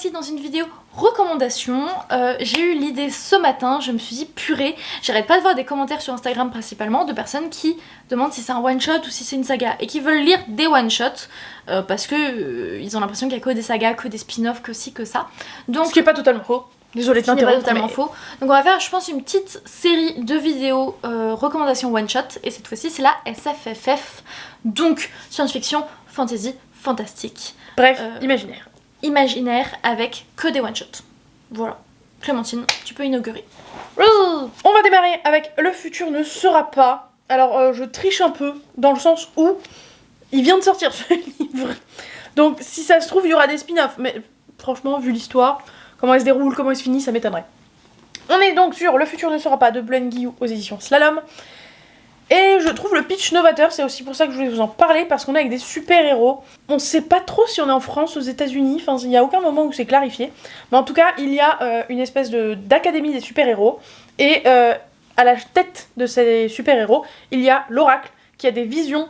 voici dans une vidéo recommandation. J'ai eu l'idée ce matin, je me suis dit purée, j'arrête pas de voir des commentaires sur Instagram principalement de personnes qui demandent si c'est un one shot ou si c'est une saga et qui veulent lire des one shots parce que ils ont l'impression qu'il y a que des sagas, que des spin-offs, que ci, que ça. Donc, ce qui est pas totalement faux. Désolée de t'interrompre. Ce qui n'est pas totalement faux. Donc on va faire je pense une petite série de vidéos recommandations one shot et cette fois-ci c'est la SFFF. Donc science-fiction, fantasy, fantastique. Bref, imaginaire. Imaginaire avec que des one-shots. Voilà. Clémentine, tu peux inaugurer. On va démarrer avec Le futur ne sera pas. Alors je triche un peu dans le sens où il vient de sortir ce livre. Donc si ça se trouve il y aura des spin-offs. Mais franchement vu l'histoire, comment elle se déroule, comment elle se finit, ça m'étonnerait. On est donc sur Le futur ne sera pas de Blaine Guillou aux éditions Slalom. Et je trouve le pitch novateur, c'est aussi pour ça que je voulais vous en parler, parce qu'on est avec des super-héros. On sait pas trop si on est en France, aux États-Unis, enfin il n'y a aucun moment où c'est clarifié. Mais en tout cas, il y a une espèce d'académie des super-héros, et à la tête de ces super-héros, il y a l'Oracle, qui a des visions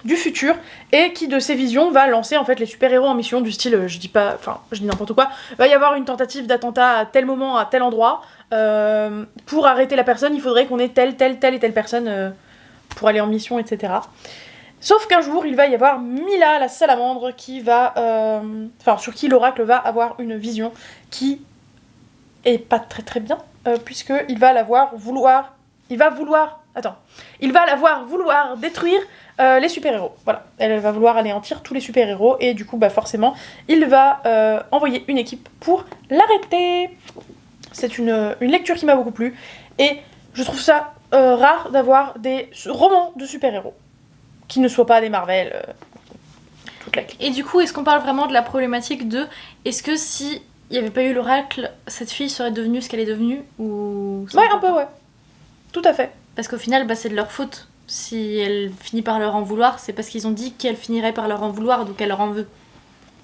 du futur, et qui de ces visions va lancer en fait les super-héros en mission, du style, je dis n'importe quoi, va y avoir une tentative d'attentat à tel moment, à tel endroit, pour arrêter la personne, il faudrait qu'on ait telle et telle personne pour aller en mission, etc. Sauf qu'un jour, il va y avoir Mila, la salamandre, qui va... sur qui l'oracle va avoir une vision qui est pas très bien, puisqu'il va la voir vouloir... Il va la voir vouloir détruire les super-héros. Voilà, elle va vouloir anéantir tous les super-héros, et du coup, forcément, il va envoyer une équipe pour l'arrêter. C'est une lecture qui m'a beaucoup plu, et je trouve ça rare d'avoir des romans de super-héros qui ne soient pas des Marvel. Toute la clique. Et du coup, est-ce qu'on parle vraiment de la problématique de est-ce que si il n'y avait pas eu l'oracle, cette fille serait devenue ce qu'elle est devenue ou... Ouais, un peu, ouais. Tout à fait. Parce qu'au final, c'est de leur faute. Si elle finit par leur en vouloir, c'est parce qu'ils ont dit qu'elle finirait par leur en vouloir, donc elle leur en veut.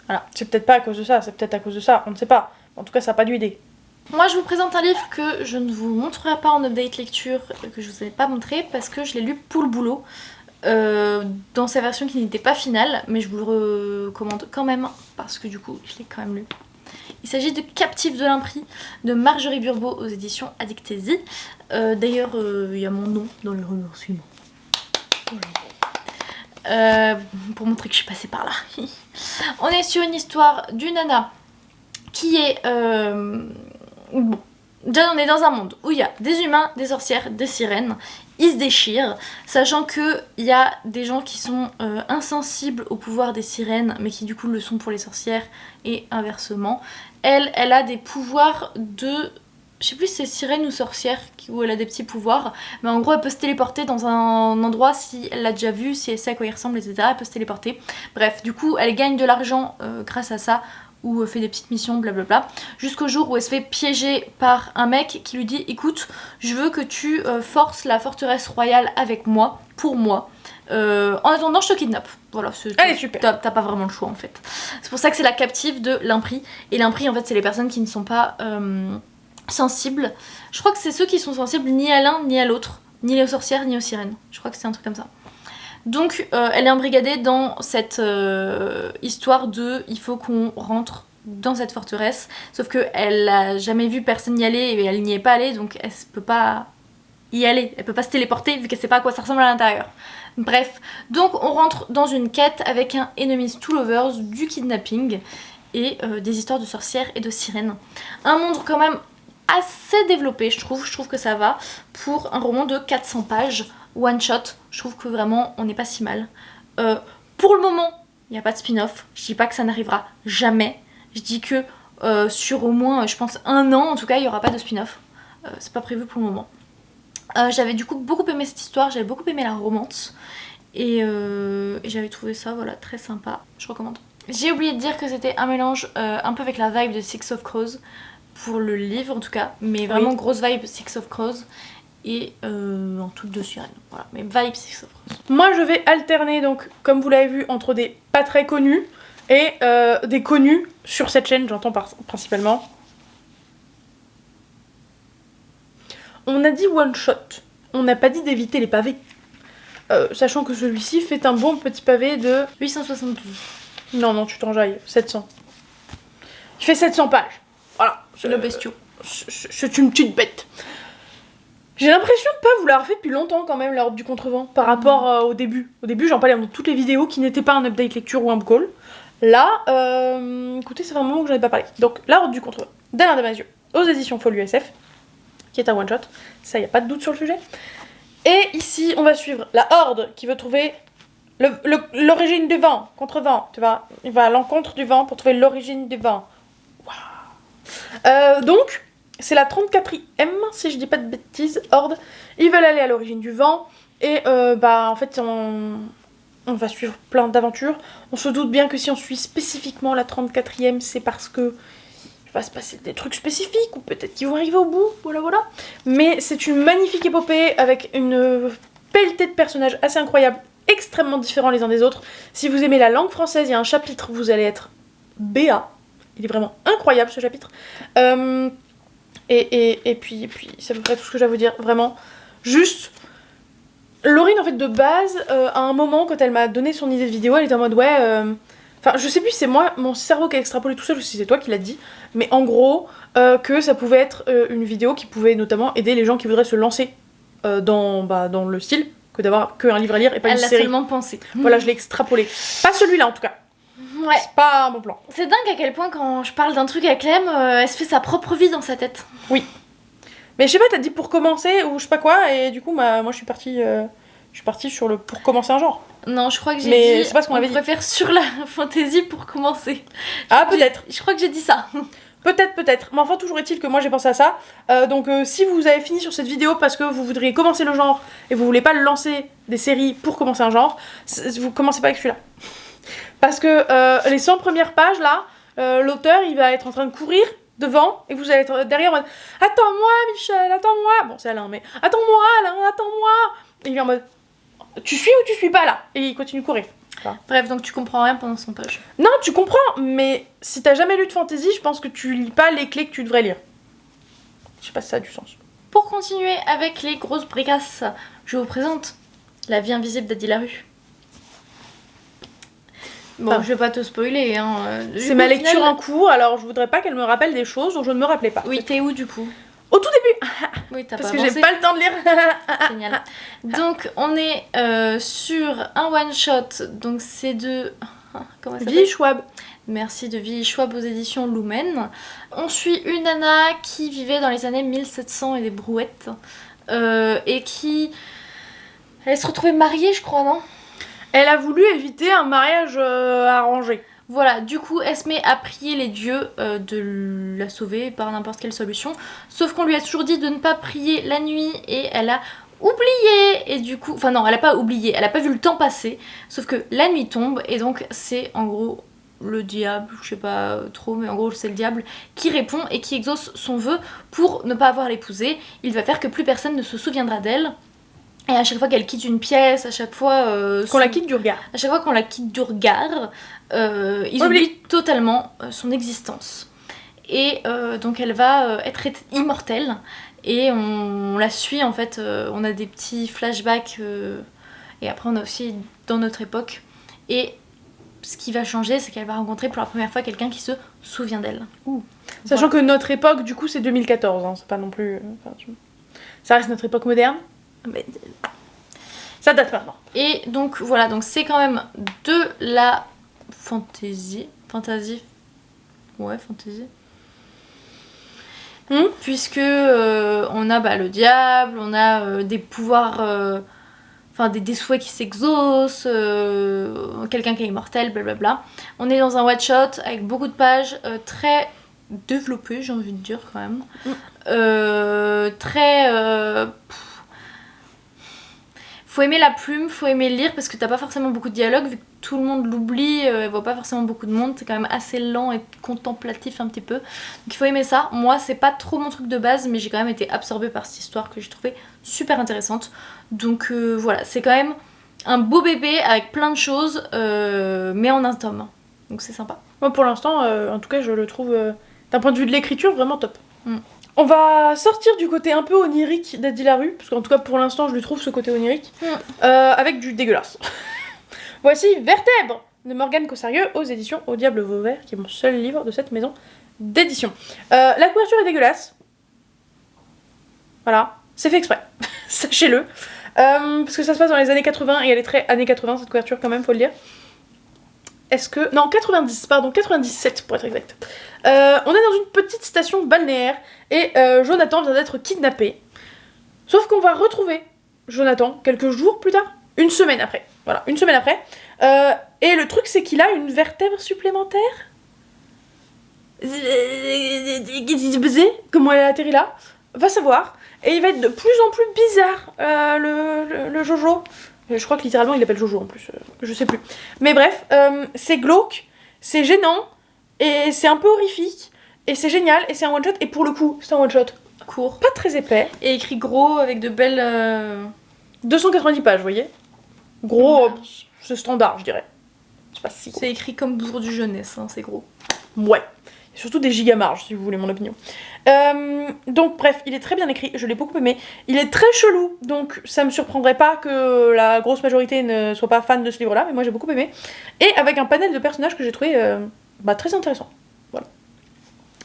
Voilà. C'est peut-être pas à cause de ça, c'est peut-être à cause de ça, on ne sait pas. En tout cas, ça n'a pas dû aider. Moi, je vous présente un livre que je ne vous montrerai pas en update lecture, que je vous ai pas montré, parce que je l'ai lu pour le boulot, dans sa version qui n'était pas finale, mais je vous le recommande quand même, parce que du coup, je l'ai quand même lu. Il s'agit de Captive de l'Impris, de Marjorie Burbeau aux éditions Addictésie. D'ailleurs, il y a mon nom dans les remerciements. Pour montrer que je suis passée par là. On est sur une histoire d'une nana qui est... Bon, déjà on est dans un monde où il y a des humains, des sorcières, des sirènes. Ils se déchirent, sachant qu'il y a des gens qui sont insensibles au pouvoir des sirènes, mais qui du coup le sont pour les sorcières, et inversement. Elle a des pouvoirs de... Je sais plus si c'est sirène ou sorcière, où elle a des petits pouvoirs, mais en gros elle peut se téléporter dans un endroit si elle l'a déjà vu, si elle sait à quoi il ressemble, etc. Elle peut se téléporter. Bref, du coup elle gagne de l'argent grâce à ça, ou fait des petites missions, blablabla, jusqu'au jour où elle se fait piéger par un mec qui lui dit « Écoute, je veux que tu forces la forteresse royale avec moi, pour moi. En attendant, je te kidnappe. » Voilà, allez, super. T'as pas vraiment le choix en fait. C'est pour ça que c'est la captive de l'Impris. Et l'Impris, en fait, c'est les personnes qui ne sont pas sensibles. Je crois que c'est ceux qui sont sensibles ni à l'un ni à l'autre, ni aux sorcières ni aux sirènes. Je crois que c'est un truc comme ça. Donc elle est embrigadée dans cette histoire de il faut qu'on rentre dans cette forteresse, sauf qu'elle a jamais vu personne y aller et elle n'y est pas allée, donc elle peut pas y aller, elle peut pas se téléporter vu qu'elle sait pas à quoi ça ressemble à l'intérieur. Bref, donc on rentre dans une quête avec un Enemies to Lovers, du kidnapping et des histoires de sorcières et de sirènes. Un monde quand même assez développé, je trouve que ça va pour un roman de 400 pages. One shot, je trouve que vraiment on n'est pas si mal. Pour le moment, il n'y a pas de spin-off. Je dis pas que ça n'arrivera jamais. Je dis que sur au moins, je pense, 1 an, en tout cas, il n'y aura pas de spin-off. C'est pas prévu pour le moment. J'avais du coup beaucoup aimé cette histoire, j'avais beaucoup aimé la romance. Et j'avais trouvé ça voilà, très sympa. Je recommande. J'ai oublié de dire que c'était un mélange un peu avec la vibe de Six of Crows. Pour le livre en tout cas. Mais vraiment grosse vibe Six of Crows. Et en toutes deux sirènes. Voilà, mais vibe Six of Crows. Moi je vais alterner donc, comme vous l'avez vu, entre des pas très connus et des connus sur cette chaîne, j'entends principalement. On a dit one shot, on n'a pas dit d'éviter les pavés. Sachant que celui-ci fait un bon petit pavé de 872. Non, tu t'enjailles, 700. Il fait 700 pages. Voilà. C'est le bestiau. C'est une petite bête. J'ai l'impression de pas vous l'avoir fait depuis longtemps quand même, l'Ordre du Contrevent, par rapport au début. Au début, j'en parlais dans toutes les vidéos qui n'étaient pas un update lecture ou un book haul. Là, écoutez, ça fait un moment que j'en ai pas parlé. Donc, l'Ordre du Contrevent, d'Alain Damasio, aux éditions Folio SF, qui est un one-shot. Ça, y a pas de doute sur le sujet. Et ici, on va suivre la Horde qui veut trouver l'origine du vent, contre-vent, tu vois. Il va à l'encontre du vent pour trouver l'origine du vent. Waouh. Donc, c'est la 34e, si je dis pas de bêtises, Horde. Ils veulent aller à l'origine du vent. Et en fait, on va suivre plein d'aventures. On se doute bien que si on suit spécifiquement la 34e, c'est parce que il va se passer des trucs spécifiques, ou peut-être qu'ils vont arriver au bout, voilà. Mais c'est une magnifique épopée avec une pelletée de personnages assez incroyables, extrêmement différents les uns des autres. Si vous aimez la langue française, il y a un chapitre, vous allez être BA. Il est vraiment incroyable ce chapitre. Et puis, c'est à peu près tout ce que j'ai à vous dire, vraiment. Juste, Laurine, en fait, de base, à un moment, quand elle m'a donné son idée de vidéo, elle était en mode, Enfin, je sais plus si c'est moi, mon cerveau qui a extrapolé tout seul, ou si c'est toi qui l'as dit, mais en gros, que ça pouvait être une vidéo qui pouvait notamment aider les gens qui voudraient se lancer dans le style, que d'avoir qu'un livre à lire et pas une série. Elle l'a seulement pensé. Voilà, je l'ai extrapolé. Pas celui-là, en tout cas. Ouais. C'est pas un bon plan. C'est dingue à quel point quand je parle d'un truc avec Clem, elle se fait sa propre vie dans sa tête. Oui. Mais je sais pas, t'as dit pour commencer ou je sais pas quoi, et du coup, moi je suis partie sur le pour commencer un genre. Non, je crois que j'ai Mais dit c'est pas ce qu'on avait on dit. préfère sur la fantasy pour commencer. Ah, peut-être. Je crois que j'ai dit ça. Peut-être. Mais enfin, toujours est-il que moi j'ai pensé à ça. Donc, si vous avez fini sur cette vidéo parce que vous voudriez commencer le genre et vous voulez pas lancer des séries pour commencer un genre, vous commencez pas avec celui-là. Parce que les 100 premières pages là, l'auteur il va être en train de courir devant et vous allez être derrière en mode attends-moi Michel, attends-moi. Bon, c'est Alain, mais attends-moi Alain, attends-moi. Et il est en mode tu suis ou tu suis pas là? Et il continue de courir. Bref, donc tu comprends rien pendant 100 pages. Non, tu comprends, mais si t'as jamais lu de fantasy, je pense que tu lis pas les clés que tu devrais lire. Je sais pas si ça a du sens. Pour continuer avec les grosses bricasses, je vous présente La vie invisible d'Adi Larue. Bon, Ah. je vais pas te spoiler, hein. C'est ma lecture en cours, alors je voudrais pas qu'elle me rappelle des choses dont je ne me rappelais pas. Oui, t'es où du coup? Au tout début, Oui, t'as parce pas que avancé. j'ai pas le temps de lire. Génial. Donc, on est sur un one-shot, donc c'est de... Comment ça s'appelle? Vie Schwab. Merci, de Vie Schwab aux éditions Lumen. On suit une nana qui vivait dans les années 1700 et des brouettes, et qui... Elle se retrouvait mariée, je crois, non? Elle a voulu éviter un mariage arrangé. Voilà, du coup, elle se met à prier les dieux de la sauver par n'importe quelle solution. Sauf qu'on lui a toujours dit de ne pas prier la nuit et elle a oublié. Et du coup, enfin non, elle a pas oublié, elle a pas vu le temps passer. Sauf que la nuit tombe et donc c'est en gros le diable, je sais pas trop, mais en gros c'est le diable qui répond et qui exauce son vœu pour ne pas avoir à l'épouser. Il va faire que plus personne ne se souviendra d'elle. Et à chaque fois qu'elle quitte une pièce, à chaque fois... Qu'on la quitte du regard. À chaque fois qu'on la quitte du regard, ils oublient totalement son existence. Et donc elle va être immortelle. Et on la suit en fait, on a des petits flashbacks. Et après on a aussi dans notre époque. Et ce qui va changer, c'est qu'elle va rencontrer pour la première fois quelqu'un qui se souvient d'elle. Sachant que notre époque, du coup, c'est 2014. Hein, c'est pas non plus... Ça reste notre époque moderne. Mais ça date maintenant. Et donc voilà, donc c'est quand même de la fantasy. Ouais, fantasy. Puisque on a le diable, on a des pouvoirs, enfin des souhaits qui s'exaucent, quelqu'un qui est immortel, blablabla. On est dans un one shot avec beaucoup de pages, très développées, j'ai envie de dire quand même. Faut aimer la plume, faut aimer lire parce que t'as pas forcément beaucoup de dialogue, vu que tout le monde l'oublie, elle voit pas forcément beaucoup de monde, c'est quand même assez lent et contemplatif un petit peu. Donc il faut aimer ça. Moi c'est pas trop mon truc de base, mais j'ai quand même été absorbée par cette histoire que j'ai trouvée super intéressante. Donc voilà, c'est quand même un beau bébé avec plein de choses, mais en un tome. Donc c'est sympa. Moi pour l'instant, en tout cas je le trouve, d'un point de vue de l'écriture, vraiment top. On va sortir du côté un peu onirique d'Adi Larue, parce qu'en tout cas pour l'instant je lui trouve ce côté onirique, avec du dégueulasse. Voici Vertèbre de Morgane Cossarieux aux éditions Au Diable Vauvert, qui est mon seul livre de cette maison d'édition. La couverture est dégueulasse. Voilà, c'est fait exprès, sachez-le. Parce que ça se passe dans les années 80 et elle est très années 80 cette couverture quand même, faut le dire. Est-ce que... Non, 90, pardon, 97 pour être exact. On est dans une petite station balnéaire et Jonathan vient d'être kidnappé. Sauf qu'on va retrouver Jonathan quelques jours plus tard, une semaine après. Voilà, une semaine après. Et le truc c'est qu'il a une vertèbre supplémentaire. Comment elle a atterri là? Va savoir. Et il va être de plus en plus bizarre, le Jojo. Je crois que littéralement il l'appelle Jojo en plus, je sais plus. Mais bref, c'est glauque, c'est gênant, et c'est un peu horrifique, et c'est génial, et c'est un one-shot, et pour le coup, c'est un one-shot Court. pas très épais. Et écrit gros avec de belles... 290 pages, vous voyez. Gros, c'est standard, je dirais. C'est pas si gros. C'est écrit comme pour du jeunesse, hein, c'est gros. Ouais. Et surtout des gigamarges, si vous voulez mon opinion. Donc bref, il est très bien écrit, je l'ai beaucoup aimé. Il est très chelou, donc ça me surprendrait pas que la grosse majorité ne soit pas fan de ce livre-là, mais moi j'ai beaucoup aimé. Et avec un panel de personnages que j'ai trouvé très intéressant. Voilà.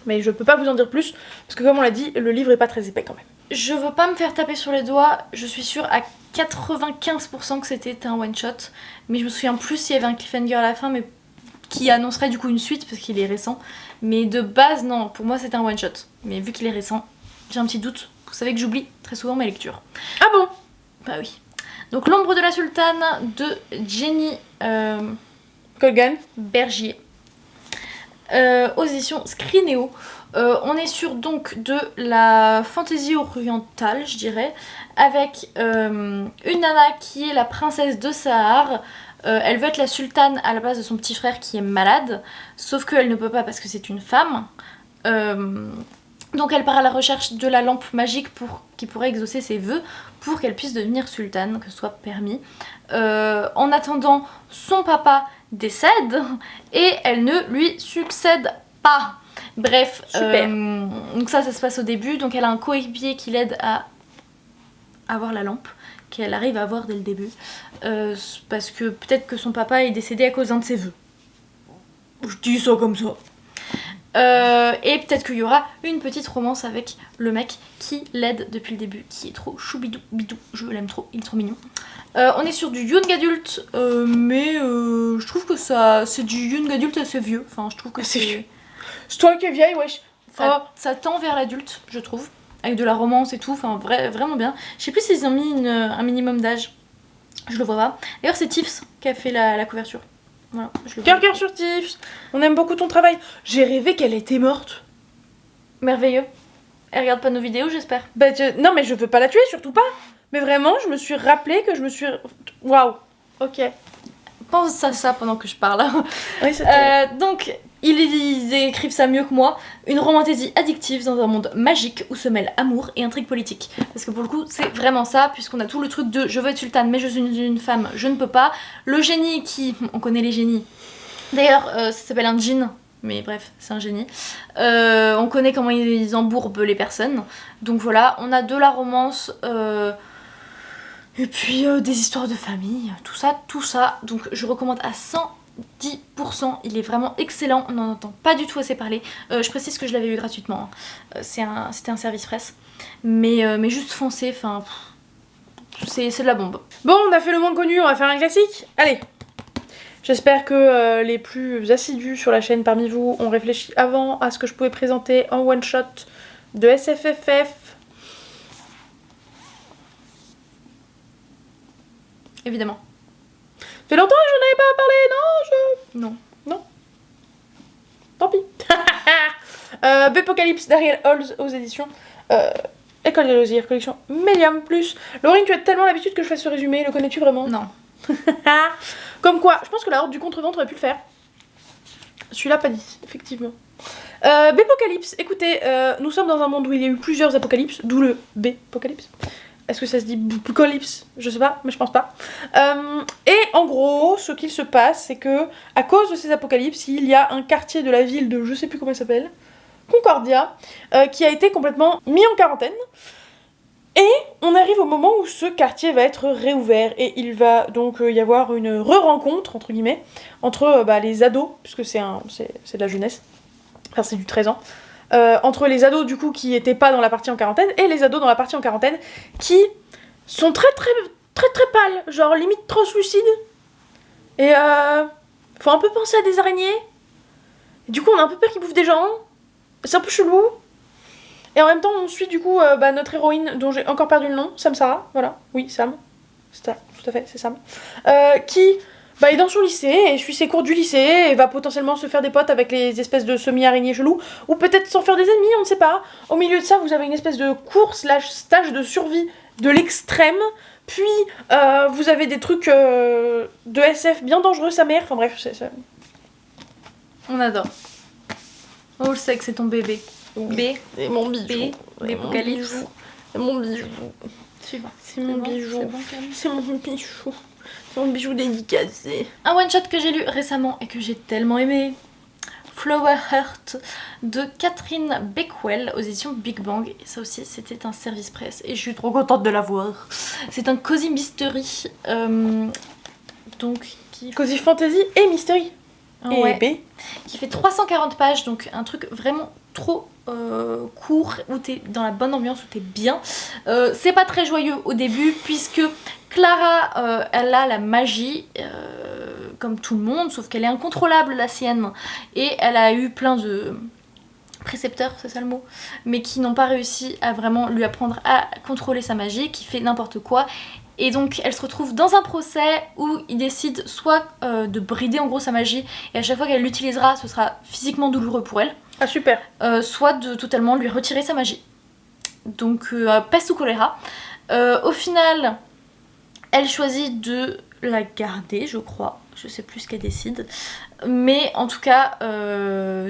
Mais je peux pas vous en dire plus, parce que comme on l'a dit, le livre est pas très épais quand même. Je veux pas me faire taper sur les doigts, je suis sûre à 95% que c'était un one-shot, mais je me souviens plus s'il y avait un cliffhanger à la fin, mais qui annoncerait du coup une suite, parce qu'il est récent. Mais de base, non, pour moi c'était un one-shot. Mais vu qu'il est récent, j'ai un petit doute. Vous savez que j'oublie très souvent mes lectures. Ah bon? Bah oui. Donc L'ombre de la sultane de Jenny Colgan Bergier. Aux éditions Scrinéo. On est sur donc de la fantaisie orientale, je dirais, avec une nana qui est la princesse de Sahar. Elle veut être la sultane à la place de son petit frère qui est malade, sauf qu'elle ne peut pas parce que c'est une femme. Donc elle part à la recherche de la lampe magique qui pourrait exaucer ses vœux pour qu'elle puisse devenir sultane, que ce soit permis. En attendant, son papa décède et elle ne lui succède pas. Bref, donc ça se passe au début. Donc elle a un coéquipier qui l'aide à avoir la lampe, qu'elle arrive à avoir dès le début, parce que peut-être que son papa est décédé à cause d'un de ses vœux. Je dis ça comme ça. Et peut-être qu'il y aura une petite romance avec le mec qui l'aide depuis le début, qui est trop choubidou bidou, je l'aime trop, il est trop mignon. On est sur du young adulte, mais je trouve que ça, c'est du young adulte assez vieux. Enfin, je trouve que c'est... C'est toi qui es vieille, wesh. Ça tend vers l'adulte, je trouve. Avec de la romance et tout, enfin vraiment bien. Je sais plus s'ils ont mis un minimum d'âge. Je le vois pas. D'ailleurs, c'est Tiffs qui a fait la couverture. Voilà, Cœur sur Tiffs. On aime beaucoup ton travail. J'ai rêvé qu'elle était morte. Merveilleux. Elle regarde pas nos vidéos, j'espère. Bah, non, mais je veux pas la tuer, surtout pas. Mais vraiment, je me suis rappelé que je me suis... Waouh. Ok. Pense à ça pendant que je parle. Oui, donc, ils écrivent ça mieux que moi. Une romantaisie addictive dans un monde magique où se mêlent amour et intrigue politique. Parce que pour le coup, c'est vraiment ça, puisqu'on a tout le truc de je veux être sultane, mais je suis une femme, je ne peux pas. Le génie qui... On connaît les génies. D'ailleurs, ça s'appelle un djinn. Mais bref, c'est un génie. On connaît comment ils embourbent les personnes. Donc voilà, on a de la romance... Et puis des histoires de famille, tout ça. Donc je recommande à 110%, il est vraiment excellent, on n'en entend pas du tout assez parler. Je précise que je l'avais eu gratuitement, hein. C'était un service presse. Mais juste foncez, enfin, c'est de la bombe. Bon, on a fait le moins connu, on va faire un classique. Allez. J'espère que les plus assidus sur la chaîne parmi vous ont réfléchi avant à ce que je pouvais présenter en one shot de SFFF. Évidemment. Ça fait longtemps que j'en avais pas parlé, non. Non. Tant pis. Bépocalypse d'Ariel Halls aux éditions École des loisirs, collection Medium Plus. Laurine, tu as tellement l'habitude que je fasse ce résumé, le connais-tu vraiment? Non. Comme quoi, je pense que la Horde du Contrevent aurait pu le faire. Celui-là, pas dit, effectivement. Bépocalypse, écoutez, nous sommes dans un monde où il y a eu plusieurs apocalypses, d'où le Bépocalypse. Est-ce que ça se dit Bépocalypse? Je sais pas, mais je pense pas. Et en gros, ce qu'il se passe, c'est que à cause de ces apocalypses, il y a un quartier de la ville de je sais plus comment il s'appelle, Concordia, qui a été complètement mis en quarantaine. Et on arrive au moment où ce quartier va être réouvert et il va donc y avoir une re-rencontre, entre guillemets, entre les ados, puisque c'est de la jeunesse, enfin c'est du 13 ans, entre les ados du coup qui étaient pas dans la partie en quarantaine et les ados dans la partie en quarantaine qui sont très pâles, genre limite translucides. Et faut un peu penser à des araignées. Et du coup on a un peu peur qu'ils bouffent des gens. C'est un peu chelou. Et en même temps on suit du coup notre héroïne dont j'ai encore perdu le nom, Sam Sarah, voilà, oui Sam, c'est ça, tout à fait, c'est Sam, qui est dans son lycée et suit ses cours du lycée et va potentiellement se faire des potes avec les espèces de semi-araignées chelous, ou peut-être s'en faire des ennemis, on ne sait pas. Au milieu de ça, vous avez une espèce de cours / stage de survie de l'extrême, puis vous avez des trucs de SF bien dangereux, sa mère, enfin bref, c'est... On adore. On le sait que c'est ton bébé. B. C'est mon bijou. L'Apocalypse. C'est mon bijou. Suivant. C'est mon bijou. C'est bon, Camille. C'est mon bijou. C'est mon bijou dédicacé. Un one-shot que j'ai lu récemment et que j'ai tellement aimé. Flower Heart de Catherine Beckwell aux éditions Big Bang. Et ça aussi, c'était un service presse. Et je suis trop contente de l'avoir. C'est un cozy mystery. Donc, Cozy fantasy et mystery. Ouais. Et B. Qui fait 340 pages. Donc, un truc vraiment trop court, où t'es dans la bonne ambiance, où t'es bien. C'est pas très joyeux au début, puisque Clara, elle a la magie, comme tout le monde, sauf qu'elle est incontrôlable, la sienne. Et elle a eu plein de précepteurs, c'est ça le mot, mais qui n'ont pas réussi à vraiment lui apprendre à contrôler sa magie, qui fait n'importe quoi. Et donc elle se retrouve dans un procès où il décide soit de brider en gros sa magie, et à chaque fois qu'elle l'utilisera, ce sera physiquement douloureux pour elle. Ah super. Soit de totalement lui retirer sa magie. Donc peste ou choléra. Au final, elle choisit de la garder, je crois. Je sais plus ce qu'elle décide. Mais en tout cas,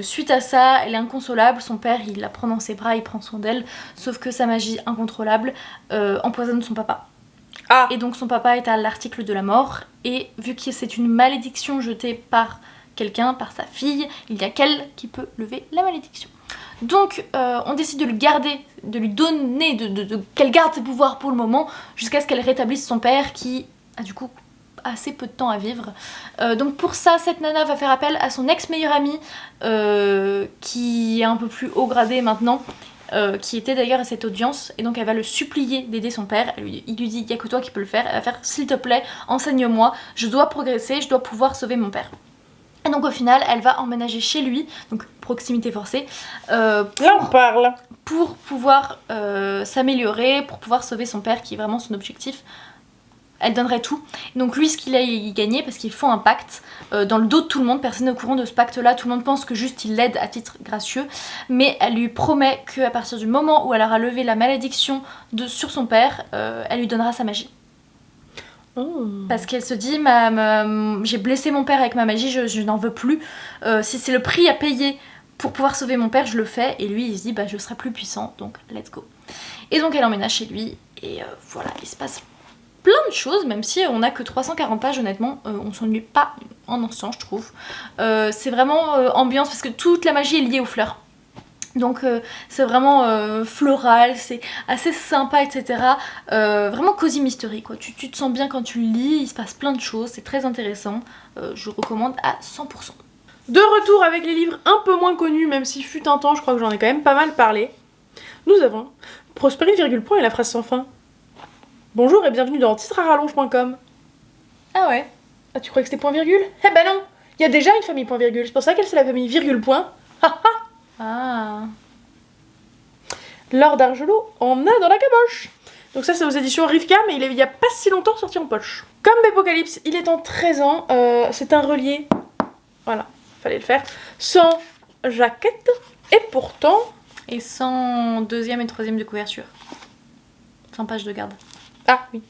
suite à ça, elle est inconsolable. Son père, il la prend dans ses bras, il prend soin d'elle. Sauf que sa magie incontrôlable empoisonne son papa. Ah. Et donc son papa est à l'article de la mort. Et vu que c'est une malédiction jetée par quelqu'un, par sa fille, il n'y a qu'elle qui peut lever la malédiction. Donc on décide de le garder, de lui donner, qu'elle garde ses pouvoirs pour le moment, jusqu'à ce qu'elle rétablisse son père qui a du coup assez peu de temps à vivre. Donc pour ça, cette nana va faire appel à son ex-meilleure amie, qui est un peu plus haut gradé maintenant, qui était d'ailleurs à cette audience, et donc elle va le supplier d'aider son père. Il lui dit, il n'y a que toi qui peux le faire. Elle va faire, s'il te plaît, enseigne-moi, je dois progresser, je dois pouvoir sauver mon père. Et donc au final, elle va emménager chez lui, donc proximité forcée, Là on parle. pour pouvoir s'améliorer, pour pouvoir sauver son père, qui est vraiment son objectif. Elle donnerait tout. Donc lui, ce qu'il a y gagné, parce qu'ils font un pacte dans le dos de tout le monde, personne n'est au courant de ce pacte-là, tout le monde pense que juste il l'aide à titre gracieux, mais elle lui promet qu'à partir du moment où elle aura levé la malédiction sur son père, elle lui donnera sa magie. Oh. Parce qu'elle se dit, j'ai blessé mon père avec ma magie, je n'en veux plus. Si c'est le prix à payer pour pouvoir sauver mon père, je le fais. Et lui, il se dit, je serai plus puissant, donc let's go. Et donc elle emménage chez lui, et voilà, il se passe plein de choses, même si on n'a que 340 pages, honnêtement, on s'ennuie pas en instant, je trouve. C'est vraiment ambiance, parce que toute la magie est liée aux fleurs. Donc c'est vraiment floral, c'est assez sympa, etc. Vraiment cozy mystery, quoi. Tu te sens bien quand tu le lis, il se passe plein de choses, c'est très intéressant. Je recommande à 100%. De retour avec les livres un peu moins connus, même si fut un temps, je crois que j'en ai quand même pas mal parlé. Nous avons Prosperi, point et la phrase sans fin. Bonjour et bienvenue dans titrarallonge.com. Ah ouais. Ah, tu croyais que c'était point virgule? Eh ben non, il y a déjà une famille point virgule, c'est pour ça qu'elle c'est la famille virgule point. Ah. Laure d'Argelot en a dans la caboche. Donc ça c'est aux éditions Rivka, mais il y a pas si longtemps sorti en poche. Comme Apocalypse, il est en 13 ans, c'est un relié, voilà, fallait le faire, sans jaquette, et pourtant... Et sans deuxième et troisième de couverture. Sans page de garde. Ah oui.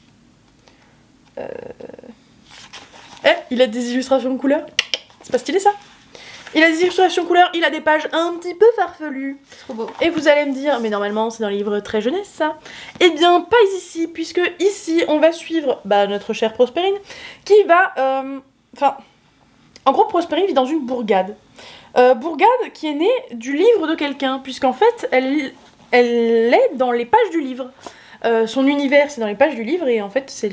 Il a des illustrations couleur. C'est pas stylé ça? Il a des illustrations couleur, il a des pages un petit peu farfelues. Trop beau. Et vous allez me dire, mais normalement c'est dans les livres très jeunesse ça. Eh bien pas ici, puisque ici on va suivre notre chère Prospérine, qui va... en gros Prospérine vit dans une bourgade. Bourgade qui est née du livre de quelqu'un, puisqu'en fait elle est dans les pages du livre. Son univers c'est dans les pages du livre, et en fait c'est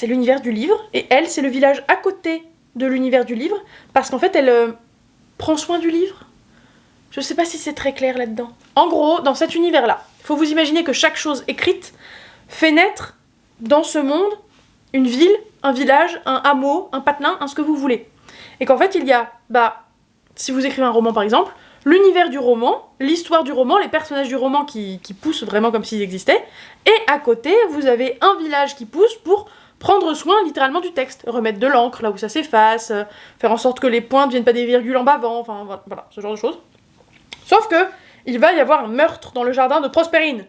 l'univers du livre, et elle c'est le village à côté de l'univers du livre, parce qu'en fait elle prend soin du livre, Je sais pas si c'est très clair là-dedans. En gros, dans cet univers-là, il faut vous imaginer que chaque chose écrite fait naître dans ce monde une ville, un village, un hameau, un patelin, un ce que vous voulez. Et qu'en fait, il y a, si vous écrivez un roman par exemple, l'univers du roman, l'histoire du roman, les personnages du roman qui poussent vraiment comme s'ils existaient, et à côté, vous avez un village qui pousse pour prendre soin littéralement du texte, remettre de l'encre là où ça s'efface, faire en sorte que les points ne deviennent pas des virgules en bavant, enfin voilà, ce genre de choses. Sauf que, il va y avoir un meurtre dans le jardin de Prospérine.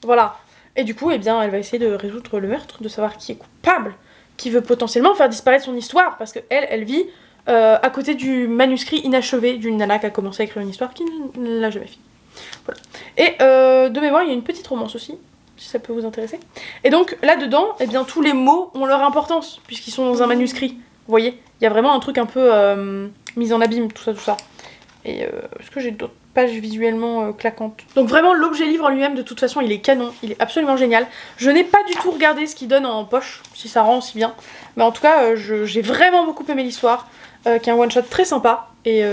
Voilà. Et du coup, eh bien, elle va essayer de résoudre le meurtre, de savoir qui est coupable, qui veut potentiellement faire disparaître son histoire, parce que elle vit à côté du manuscrit inachevé d'une nana qui a commencé à écrire une histoire qui ne l'a jamais fini. Voilà. Et de mémoire, il y a une petite romance aussi, si ça peut vous intéresser. Et donc, là-dedans, eh bien, tous les mots ont leur importance, puisqu'ils sont dans un manuscrit. Vous voyez, il y a vraiment un truc un peu mis en abîme, tout ça. Et est-ce que j'ai d'autres pages visuellement claquantes? Donc vraiment, l'objet livre en lui-même, de toute façon, il est canon, il est absolument génial. Je n'ai pas du tout regardé ce qu'il donne en poche, si ça rend aussi bien. Mais en tout cas, j'ai vraiment beaucoup aimé l'histoire, qui est un one-shot très sympa, et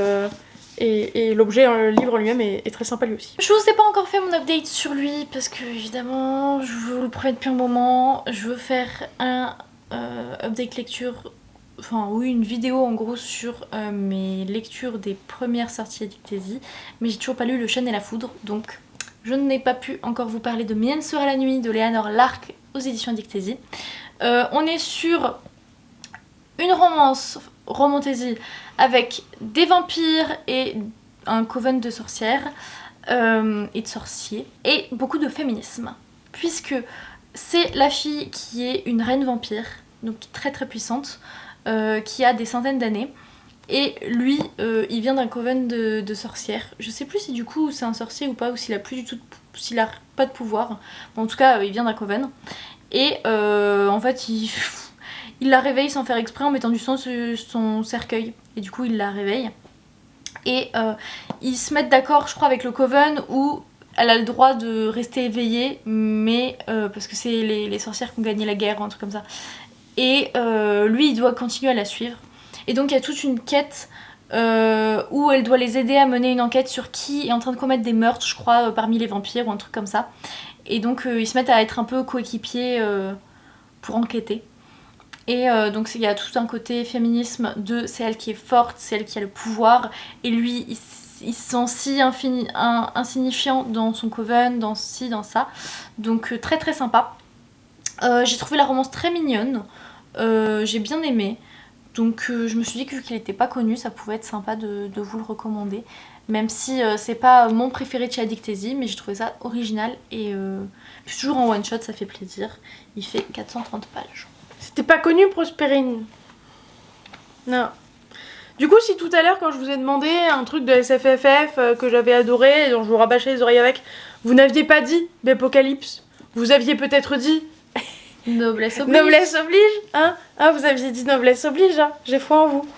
l'objet livre en lui-même est très sympa lui aussi. Je vous ai pas encore fait mon update sur lui, parce que évidemment, je vous le promets depuis un moment, je veux faire un update lecture... Enfin oui, une vidéo en gros sur mes lectures des premières sorties à Dictée-y, mais j'ai toujours pas lu Le Chêne et la Foudre, donc je n'ai pas pu encore vous parler de Mienne sera la nuit de Léanor Larc aux éditions Dictée-y. On est sur une romantaisie avec des vampires et un coven de sorcières et de sorciers, et beaucoup de féminisme, puisque c'est la fille qui est une reine vampire, donc très très puissante, qui a des centaines d'années, et lui il vient d'un coven de sorcières. Je sais plus si du coup c'est un sorcier ou pas, ou s'il a plus du tout s'il a pas de pouvoir. Bon, en tout cas il vient d'un coven, et en fait il la réveille sans faire exprès en mettant du sang sur son cercueil, et du coup il la réveille, et ils se mettent d'accord, je crois, avec le coven, où elle a le droit de rester éveillée, mais parce que c'est les sorcières qui ont gagné la guerre ou un truc comme ça. Et lui, il doit continuer à la suivre. Et donc, il y a toute une quête où elle doit les aider à mener une enquête sur qui est en train de commettre des meurtres, je crois, parmi les vampires ou un truc comme ça. Et donc, ils se mettent à être un peu coéquipiers pour enquêter. Et donc, il y a tout un côté féminisme de c'est elle qui est forte, c'est elle qui a le pouvoir. Et lui, il se sent si insignifiant dans son coven, dans ci, dans ça. Donc, très très sympa. J'ai trouvé la romance très mignonne. J'ai bien aimé, donc je me suis dit que vu qu'il n'était pas connu, ça pouvait être sympa de vous le recommander, même si c'est pas mon préféré de chez Dictée-y, mais j'ai trouvé ça original, et puis toujours en one shot, ça fait plaisir. Il fait 430 pages. C'était pas connu, Prospérine? Non. Du coup, si tout à l'heure, quand je vous ai demandé un truc de SFFF que j'avais adoré et dont je vous rabâchais les oreilles avec, vous n'aviez pas dit Bépocalypse, vous aviez peut-être dit Noblesse oblige. Noblesse oblige, hein? Ah, vous aviez dit noblesse oblige, hein? J'ai foi en vous.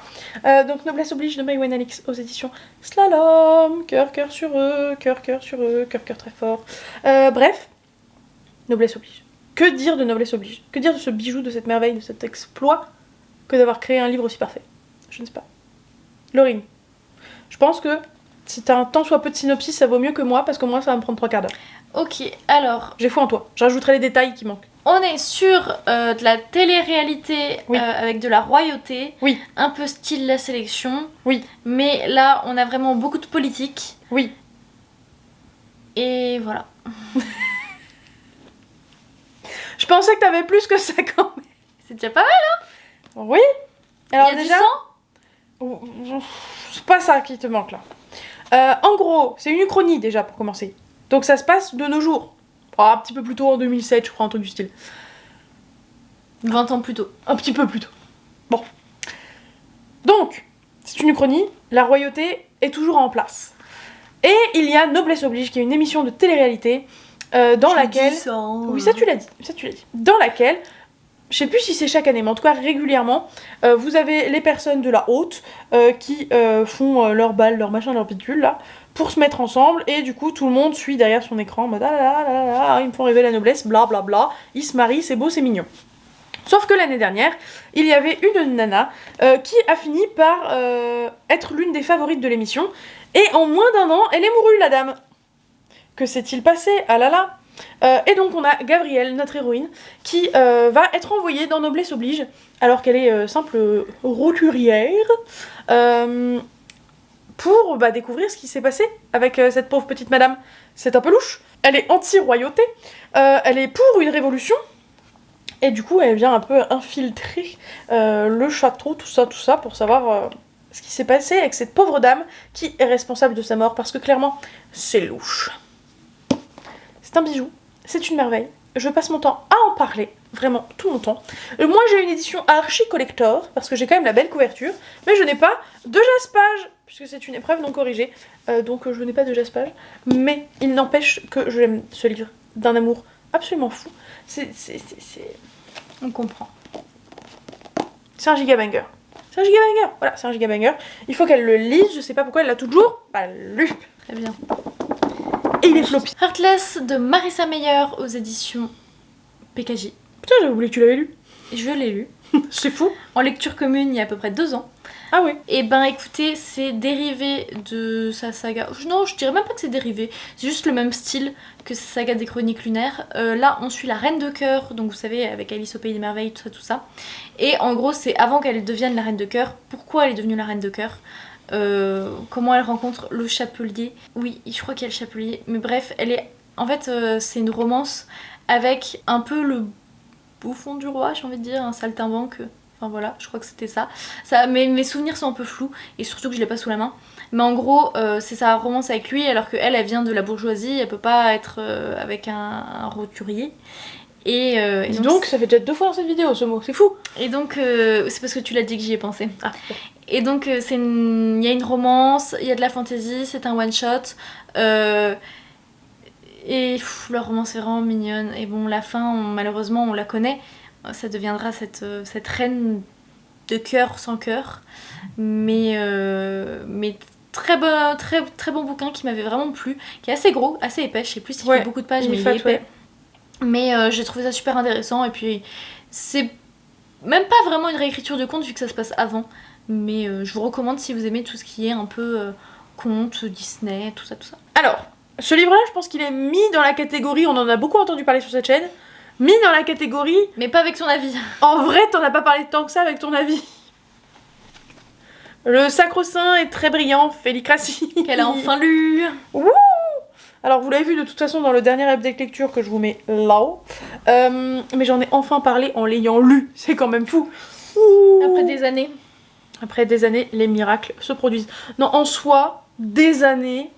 Donc Noblesse oblige de Maïwen Alix aux éditions Slalom. Cœur sur eux, cœur sur eux, cœur très fort. Bref, Noblesse oblige. Que dire de Noblesse oblige? Que dire de ce bijou, de cette merveille, de cet exploit, que d'avoir créé un livre aussi parfait? Je ne sais pas. Laurine, je pense que si t'as un tant soit peu de synopsis, ça vaut mieux que moi, parce que moi ça va me prendre 3 quarts d'heure. Ok, alors... J'ai foi en toi, je rajouterai les détails qui manquent. On est sur de la télé-réalité, oui. Avec de la royauté, oui. Un peu style La Sélection, oui. Mais là on a vraiment beaucoup de politique. Oui. Et voilà. Je pensais que t'avais plus que ça quand même. C'est déjà pas mal, hein? Oui. Alors il y a déjà, du sang? C'est pas ça qui te manque là. En gros, c'est une uchronie déjà pour commencer. Donc ça se passe de nos jours. Un petit peu plus tôt, en 2007, je crois, un truc du style. 20 ans plus tôt. Un petit peu plus tôt. Bon. Donc, c'est une uchronie, la royauté est toujours en place. Et il y a Noblesse oblige, qui est une émission de télé-réalité dans laquelle... Dis ça, hein. Oui, ça tu l'as dit. Dans laquelle, je sais plus si c'est chaque année, mais en tout cas régulièrement, vous avez les personnes de la haute qui font leur bal, leur machin, leur bidule, là, pour se mettre ensemble, et du coup tout le monde suit derrière son écran en mode ah là là là là, ils me font rêver la noblesse, bla bla bla, ils se marient, c'est beau, c'est mignon. Sauf que l'année dernière, il y avait une nana qui a fini par être l'une des favorites de l'émission. Et en moins d'un an, elle est mourue, la dame. Que s'est-il passé? Ah là là. Et donc on a Gabrielle, notre héroïne, qui va être envoyée dans Noblesse Oblige, alors qu'elle est simple roturière, pour découvrir ce qui s'est passé avec cette pauvre petite madame. C'est un peu louche. Elle est anti-royauté, elle est pour une révolution, et du coup elle vient un peu infiltrer le château, tout ça, pour savoir ce qui s'est passé avec cette pauvre dame qui est responsable de sa mort, parce que clairement, c'est louche. C'est un bijou, c'est une merveille. Je passe mon temps à en parler, vraiment tout mon temps. Moi j'ai une édition archi collector, parce que j'ai quand même la belle couverture, mais je n'ai pas de jaspage, puisque c'est une épreuve non corrigée, donc je n'ai pas de jaspage. Mais il n'empêche que je l'aime, ce livre, d'un amour absolument fou. On comprend. C'est un gigabanger. C'est un gigabanger, voilà, c'est un gigabanger. Il faut qu'elle le lise, je sais pas pourquoi elle l'a toujours pas lu. Très bien. Et il est floppy. Heartless de Marissa Meyer aux éditions PKJ. Putain, j'avais oublié que tu l'avais lu. Je l'ai lu. C'est fou. En lecture commune il y a à peu près 2 ans. Ah oui. Et ben écoutez, c'est dérivé de sa saga. Non, je dirais même pas que c'est dérivé. C'est juste le même style que sa saga des Chroniques lunaires. Là, on suit la Reine de Cœur, donc vous savez, avec Alice au Pays des Merveilles, tout ça. Et en gros, c'est avant qu'elle devienne la Reine de Cœur. Pourquoi elle est devenue la Reine de Cœur? Comment elle rencontre le chapelier. Oui, je crois qu'il y a le chapelier. Mais bref, elle est... En fait, c'est une romance avec un peu le bouffon du roi, j'ai envie de dire, un saltimbanque. Enfin voilà, je crois que c'était ça. Mes souvenirs sont un peu flous, et surtout que je l'ai pas sous la main. Mais en gros, c'est sa romance avec lui, alors qu'elle, elle vient de la bourgeoisie, elle peut pas être avec un roturier. Et donc ça fait déjà 2 fois dans cette vidéo ce mot, c'est fou. Et donc, c'est parce que tu l'as dit que j'y ai pensé. Ah. Et donc, il y a une romance, il y a de la fantaisie, c'est un one-shot. Et leur romance est vraiment mignonne. Et bon, la fin, malheureusement, on la connaît. Ça deviendra cette reine de cœur sans cœur. Mais très bon bouquin qui m'avait vraiment plu. Qui est assez gros, assez épais. Je sais plus s'il fait beaucoup de pages, mais il est épais. Mais j'ai trouvé ça super intéressant. Et puis, c'est même pas vraiment une réécriture de conte vu que ça se passe avant. Mais je vous recommande si vous aimez tout ce qui est un peu conte, Disney, tout ça. Alors, ce livre-là, je pense qu'il est mis dans la catégorie, on en a beaucoup entendu parler sur cette chaîne, mis dans la catégorie... Mais pas avec son avis. En vrai, t'en as pas parlé tant que ça avec ton avis. Le sacro-saint est très brillant, Félicratie. Qu'elle a enfin lu. Wouh. Alors vous l'avez vu de toute façon dans le dernier update lecture que je vous mets là-haut. Mais j'en ai enfin parlé en l'ayant lu, c'est quand même fou. Ouh. Après des années, les miracles se produisent. Non, en soi, des années...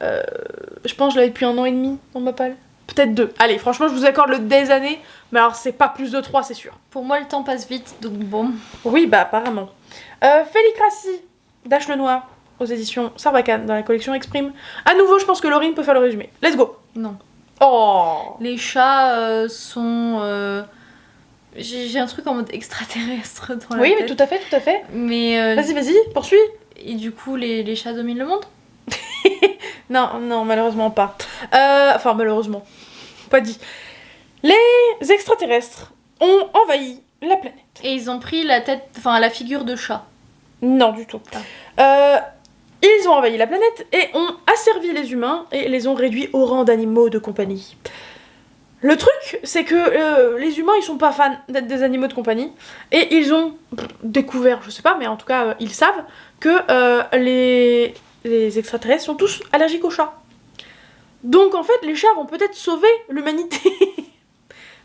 je pense que je l'avais depuis 1 an et demi dans ma palle. Peut-être 2. Allez, franchement, je vous accorde le des années, mais alors c'est pas plus de 3, c'est sûr. Pour moi, le temps passe vite, donc bon. Oui, apparemment. Félicratie d'Ash le Noir aux éditions Sarbacane dans la collection Exprime. À nouveau, je pense que Laurine peut faire le résumé. Let's go. Non. Oh. Les chats sont... J'ai un truc en mode extraterrestre dans la tête. Oui, mais tout à fait. Mais... Vas-y, poursuis. Et du coup, les chats dominent le monde? Non, malheureusement pas. Enfin, malheureusement. Pas dit. Les extraterrestres ont envahi la planète. Et ils ont pris la figure de chat. Non, du tout. Ils ont envahi la planète et ont asservi les humains et les ont réduits au rang d'animaux de compagnie. Le truc, c'est que les humains, ils sont pas fans d'être des animaux de compagnie. Et ils ont découvert, je sais pas, mais en tout cas, ils savent que les extraterrestres sont tous allergiques aux chats. Donc en fait, les chats vont peut-être sauver l'humanité.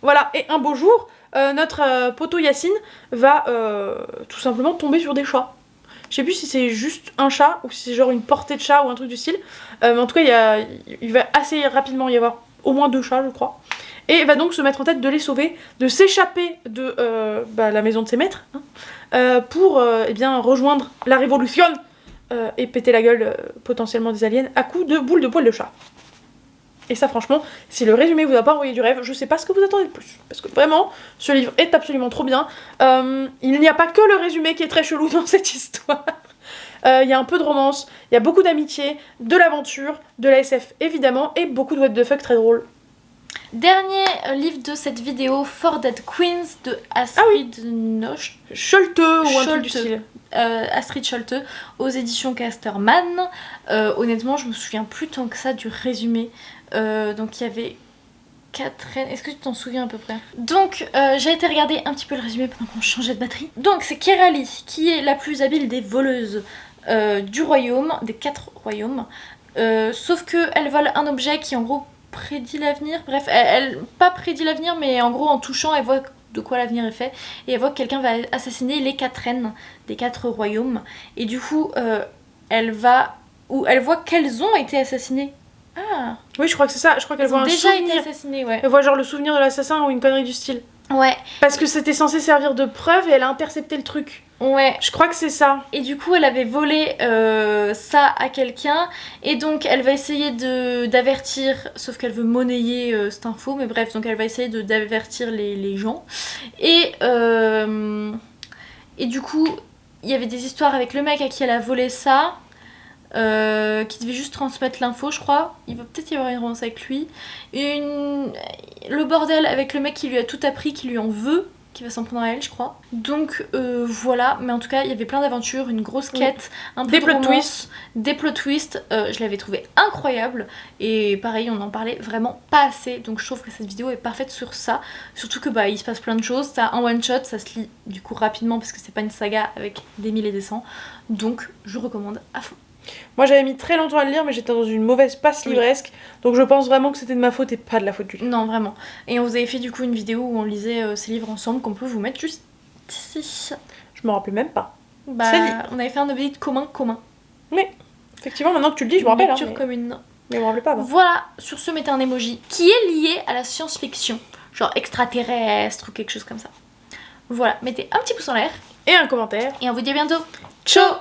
Voilà, et un beau jour, notre poteau Yacine va tout simplement tomber sur des chats. Je sais plus si c'est juste un chat ou si c'est genre une portée de chat ou un truc du style. Mais en tout cas, il va assez rapidement y avoir au moins 2 chats, je crois. Et il va donc se mettre en tête de les sauver, de s'échapper de la maison de ses maîtres, pour rejoindre la révolution et péter la gueule potentiellement des aliens à coups de boules de poil de chat. Et ça, franchement, si le résumé vous a pas envoyé du rêve, je sais pas ce que vous attendez de plus. Parce que vraiment, ce livre est absolument trop bien. Il n'y a pas que le résumé qui est très chelou dans cette histoire. Il y a un peu de romance, il y a beaucoup d'amitié, de l'aventure, de la SF évidemment, et beaucoup de what the fuck très drôle. Dernier livre de cette vidéo, For Dead Queens de Astrid Scholte ou un truc du Scholte. style. Astrid Scholte aux éditions Casterman. Honnêtement, je me souviens plus tant que ça du résumé. Donc il y avait 4 reines. Est-ce que tu t'en souviens à peu près? Donc j'ai été regarder un petit peu le résumé pendant qu'on changeait de batterie. Donc c'est Kerali qui est la plus habile des voleuses du royaume, des 4 royaumes. Sauf que elle vole un objet qui en gros prédit l'avenir. Bref, elle pas prédit l'avenir, mais en gros en touchant elle voit de quoi l'avenir est fait, et elle voit que quelqu'un va assassiner les 4 reines des 4 royaumes, et du coup elle voit qu'elles ont été assassinées. Ah Oui, je crois que c'est ça. Je crois qu'elle elles ont voit un déjà été souvenir. assassinées, ouais. Elle voit genre le souvenir de l'assassin ou une connerie du style. Ouais, Parce que c'était censé servir de preuve et elle a intercepté le truc. ouais. Je crois que c'est ça. Et du coup, elle avait volé ça à quelqu'un, et donc elle va essayer d'avertir, sauf qu'elle veut monnayer cette info, mais bref, donc elle va essayer d'avertir les gens. Et du coup, il y avait des histoires avec le mec à qui elle a volé ça, qui devait juste transmettre l'info, je crois. Il va peut-être y avoir une romance avec lui. Le bordel avec le mec qui lui a tout appris, qui lui en veut, qui va s'en prendre à elle, je crois. Donc voilà, mais en tout cas il y avait plein d'aventures, une grosse quête, un peu Des de plot romance, twists. des plot twists. Je l'avais trouvé incroyable, et pareil on en parlait vraiment pas assez, donc je trouve que cette vidéo est parfaite sur ça. Surtout que il se passe plein de choses, t'as un one shot, ça se lit du coup rapidement parce que c'est pas une saga avec des mille et des cents, donc je recommande à fond. Moi j'avais mis très longtemps à le lire, mais j'étais dans une mauvaise passe livresque, donc je pense vraiment que c'était de ma faute et pas de la faute du livre. Non, vraiment. Et on vous avait fait du coup une vidéo où on lisait ces livres ensemble, qu'on peut vous mettre juste ici. Je me rappelais même pas. Bah, C'est dit. on avait fait un update commun. Mais effectivement, maintenant que tu le dis, je me rappelle. Lecture Mais commune. je me rappelais pas. Bah. Voilà, sur ce, mettez un emoji qui est lié à la science-fiction, genre extraterrestre ou quelque chose comme ça. Voilà, mettez un petit pouce en l'air Et un commentaire. et on vous dit à bientôt. Ciao.